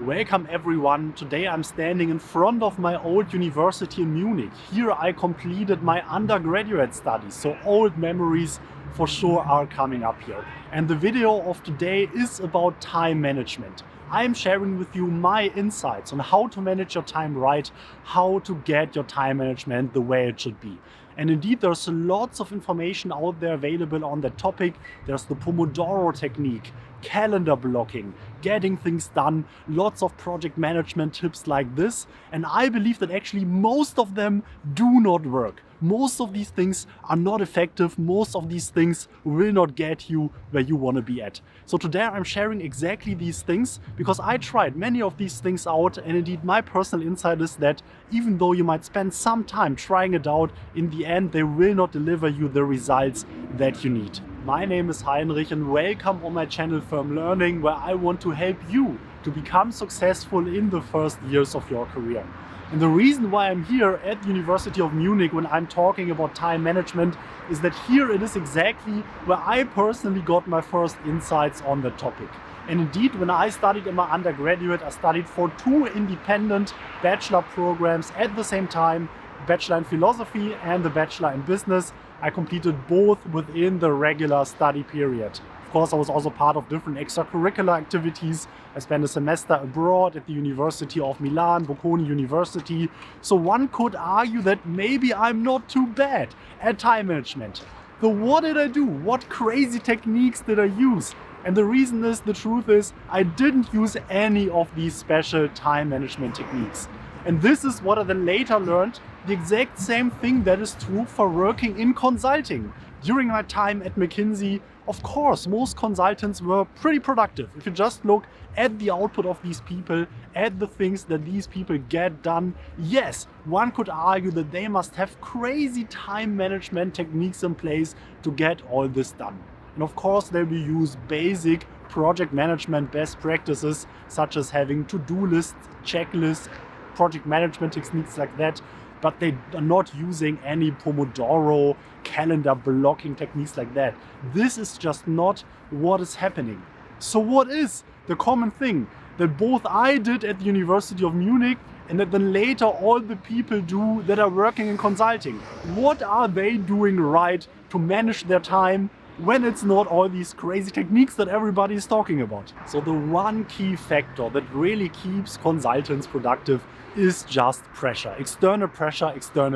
Welcome everyone. Today I'm standing in front of my old university in Munich. Here I completed my undergraduate studies, so old memories for sure are coming up here. And the video of today is about time management. I'm sharing with you my insights on how to manage your time right, how to get your time management the way it should be. And indeed, there's lots of information out there available on that topic. There's the Pomodoro technique, calendar blocking, getting things done, lots of project management tips like this. And I believe that actually most of them do not work. Most of these things are not effective. Most of these things will not get you where you want to be at. So today I'm sharing exactly these things because I tried many of these things out, and indeed my personal insight is that even though you might spend some time trying it out, in the end they will not deliver you the results that you need. My name is Heinrich and welcome on my channel Firm Learning, where I want to help you to become successful in the first years of your career. And the reason why I'm here at the University of Munich when I'm talking about time management is that here it is exactly where I personally got my first insights on the topic. And indeed, when I studied in my undergraduate, I studied for 2 independent bachelor programs at the same time, Bachelor in Philosophy and the Bachelor in Business. I completed both within the regular study period. Of course, I was also part of different extracurricular activities. I spent a semester abroad at the University of Milan, Bocconi University. So one could argue that maybe I'm not too bad at time management. So what did I do? What crazy techniques did I use? And the reason is, the truth is, I didn't use any of these special time management techniques. And this is what I then later learned, the exact same thing that is true for working in consulting. During my time at McKinsey, of course, most consultants were pretty productive. If you just look at the output of these people, at the things that these people get done, yes, one could argue that they must have crazy time management techniques in place to get all this done. And of course, they will use basic project management best practices, such as having to-do lists, checklists, project management techniques like that. But they are not using any Pomodoro calendar blocking techniques like that. This is just not what is happening. So what is the common thing that both I did at the University of Munich and that then later all the people do that are working in consulting? What are they doing right to manage their time when it's not all these crazy techniques that everybody is talking about? So the one key factor that really keeps consultants productive is just pressure, external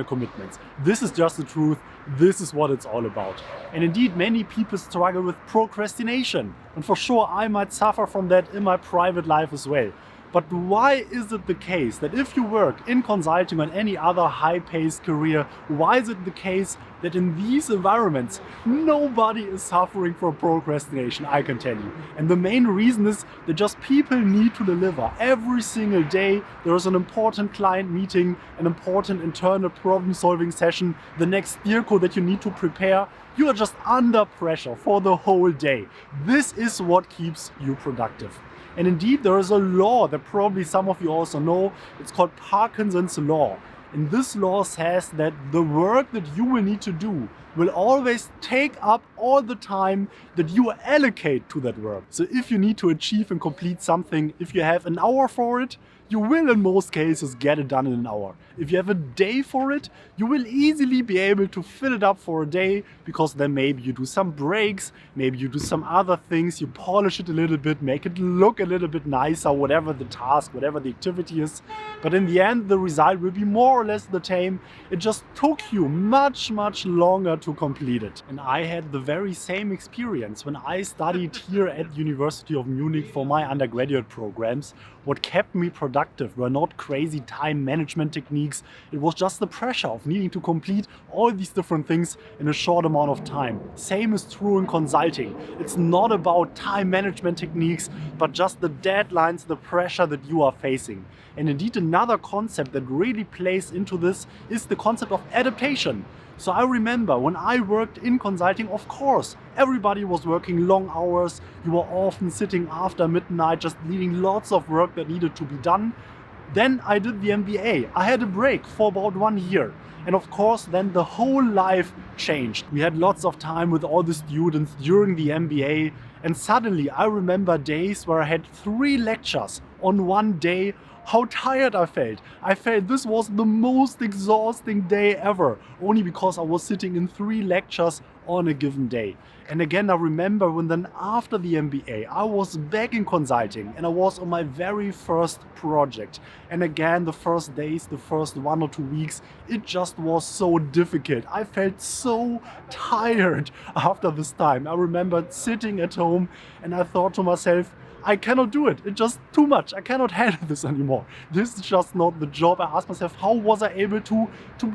commitments. This is just the truth. This is what it's all about. And indeed, many people struggle with procrastination. And for sure, I might suffer from that in my private life as well. But why is it the case that if you work in consulting or any other high-paced career, why is it the case that in these environments nobody is suffering from procrastination, I can tell you. And the main reason is that just people need to deliver. Every single day there is an important client meeting, an important internal problem-solving session, the next steer code that you need to prepare. You are just under pressure for the whole day. This is what keeps you productive. And indeed, there is a law that probably some of you also know. It's called Parkinson's law. And this law says that the work that you will need to do will always take up all the time that you allocate to that work. So if you need to achieve and complete something, if you have an hour for it, you will in most cases get it done in an hour. If you have a day for it, you will easily be able to fill it up for a day, because then maybe you do some breaks, maybe you do some other things, you polish it a little bit, make it look a little bit nicer, whatever the task, whatever the activity is. But in the end, the result will be more or less the same. It just took you much longer to complete it. And I had the very same experience when I studied here at the University of Munich for my undergraduate programs. What kept me productive were not crazy time management techniques. It was just the pressure of needing to complete all these different things in a short amount of time. Same is true in consulting. It's not about time management techniques, but just the deadlines, the pressure that you are facing. And indeed, another concept that really plays into this is the concept of adaptation. So I remember when I worked in consulting, of course, everybody was working long hours. You were often sitting after midnight, just leaving lots of work that needed to be done. Then I did the MBA. I had a break for about 1 year. And of course, then the whole life changed. We had lots of time with all the students during the MBA. And suddenly I remember days where I had 3 lectures on one day how tired I felt. I felt this was the most exhausting day ever, only because I was sitting in 3 lectures on a given day. And again, I remember when then after the MBA, I was back in consulting and I was on my very first project. And again, the first days, the first 1 or 2 weeks, it just was so difficult. I felt so tired after this time. I remembered sitting at home and I thought to myself, I cannot do it. It's just too much. I cannot handle this anymore. This is just not the job. I asked myself, how was I able to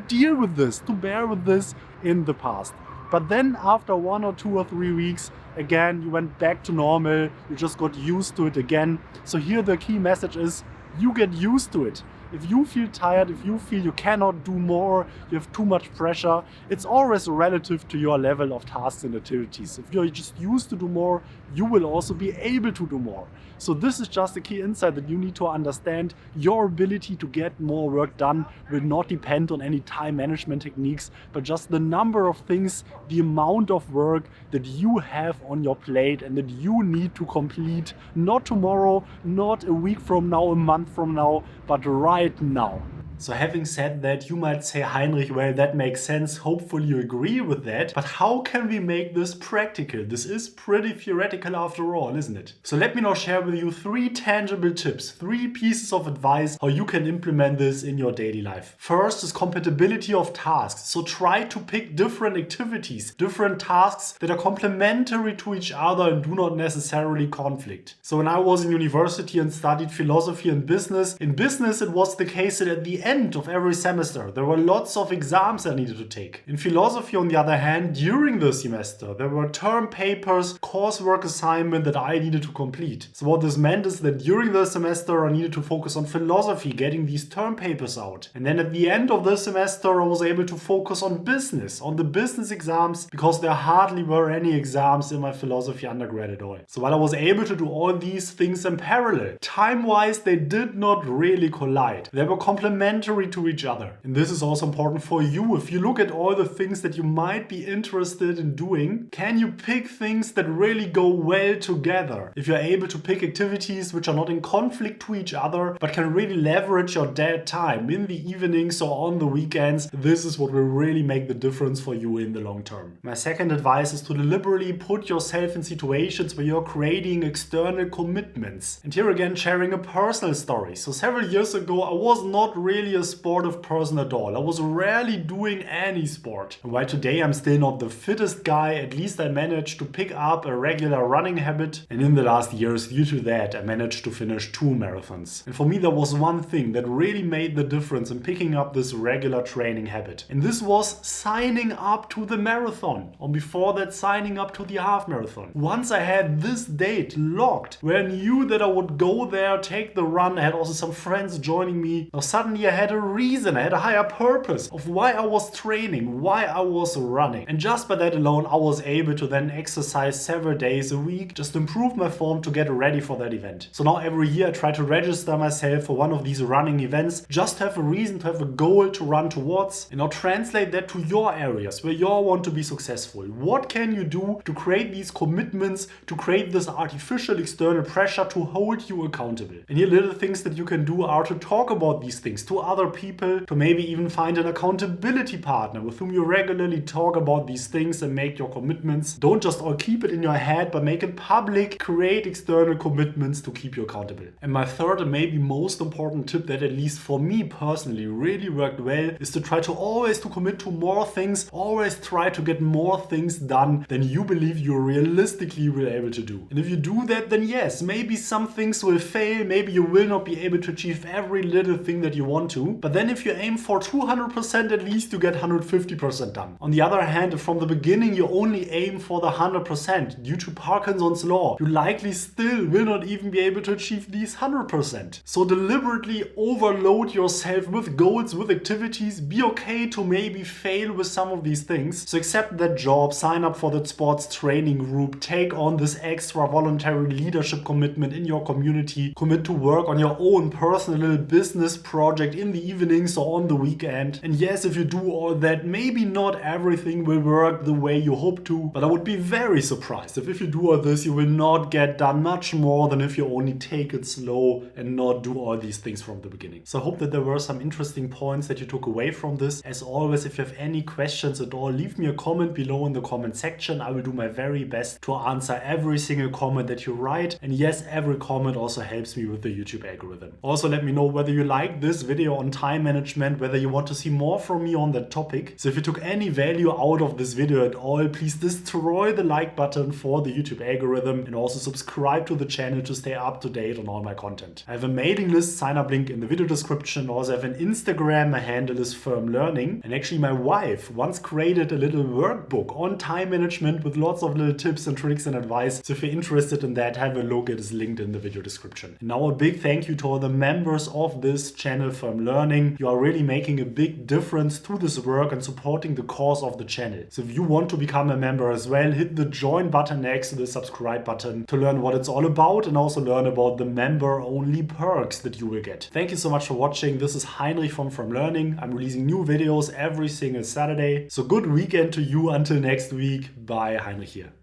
deal with this, to bear with this in the past? But then after 1 or 2 or 3 weeks, again, you went back to normal. You just got used to it again. So here the key message is you get used to it. If you feel tired, if you feel you cannot do more, you have too much pressure, it's always relative to your level of tasks and activities. If you're just used to do more, you will also be able to do more. So this is just a key insight that you need to understand. Your ability to get more work done will not depend on any time management techniques, but just the number of things, the amount of work that you have on your plate and that you need to complete, not tomorrow, not a week from now, a month from now, but right now. So having said that, you might say, Heinrich, well, that makes sense. Hopefully you agree with that. But how can we make this practical? This is pretty theoretical after all, isn't it? So let me now share with you 3 tangible tips, 3 pieces of advice how you can implement this in your daily life. First is compatibility of tasks. So try to pick different activities, different tasks that are complementary to each other and do not necessarily conflict. So when I was in university and studied philosophy and business, in business it was the case that at the end of every semester there were lots of exams I needed to take. In philosophy, on the other hand, during the semester there were term papers, coursework assignment that I needed to complete. So what this meant is that during the semester I needed to focus on philosophy, getting these term papers out. And then at the end of the semester I was able to focus on business, on the business exams, because there hardly were any exams in my philosophy undergrad at all. So while I was able to do all these things in parallel, time-wise they did not really collide. They were complementary to each other. And this is also important for you. If you look at all the things that you might be interested in doing, can you pick things that really go well together? If you're able to pick activities which are not in conflict to each other, but can really leverage your dead time in the evenings or on the weekends, this is what will really make the difference for you in the long term. My second advice is to deliberately put yourself in situations where you're creating external commitments. And here again, sharing a personal story. So several years ago, I was not really a sportive person at all. I was rarely doing any sport. And while today I'm still not the fittest guy, at least I managed to pick up a regular running habit. And in the last years, due to that, I managed to finish 2 marathons. And for me, there was one thing that really made the difference in picking up this regular training habit. And this was signing up to the marathon. Or before that, signing up to the half marathon. Once I had this date locked, where I knew that I would go there, take the run, I had also some friends joining me. Now suddenly I had a reason, I had a higher purpose of why I was training, why I was running. And just by that alone, I was able to then exercise several days a week, just improve my form to get ready for that event. So now every year I try to register myself for one of these running events, just to have a reason, to have a goal to run towards, and now translate that to your areas where you want to be successful. What can you do to create these commitments, to create this artificial external pressure to hold you accountable? And here little things that you can do are to talk about these things to other people, to maybe even find an accountability partner with whom you regularly talk about these things and make your commitments. Don't just all keep it in your head, but make it public. Create external commitments to keep you accountable. And my third and maybe most important tip that at least for me personally really worked well is to try to always to commit to more things, always try to get more things done than you believe you realistically will be able to do. And if you do that, then yes, maybe some things will fail, maybe you will not be able to achieve every little thing that you want to, but then if you aim for 200%, at least you get 150% done. On the other hand, if from the beginning you only aim for the 100%, due to Parkinson's law, you likely still will not even be able to achieve these 100%. So deliberately overload yourself with goals, with activities. Be okay to maybe fail with some of these things. So accept that job, sign up for that sports training group, take on this extra voluntary leadership commitment in your community, commit to work on your own personal little business project in in the evenings or on the weekend. And yes, if you do all that, maybe not everything will work the way you hope to, but I would be very surprised if you do all this, you will not get done much more than if you only take it slow and not do all these things from the beginning. So I hope that there were some interesting points that you took away from this. As always, if you have any questions at all, leave me a comment below in the comment section. I will do my very best to answer every single comment that you write. And yes, every comment also helps me with the YouTube algorithm. Also, let me know whether you like this video on time management, whether you want to see more from me on that topic. So if you took any value out of this video at all, please destroy the like button for the YouTube algorithm and also subscribe to the channel to stay up to date on all my content. I have a mailing list sign up link in the video description. Also have an Instagram, my handle is Firm Learning. And actually my wife once created a little workbook on time management with lots of little tips and tricks and advice. So if you're interested in that, have a look. It is linked in the video description. And now a big thank you to all the members of this channel, Firm Learning. You are really making a big difference to this work and supporting the cause of the channel. So if you want to become a member as well, hit the join button next to the subscribe button to learn what it's all about and also learn about the member-only perks that you will get. Thank you so much for watching. This is Heinrich from Learning. I'm releasing new videos every single Saturday. So good weekend to you until next week. Bye, Heinrich here.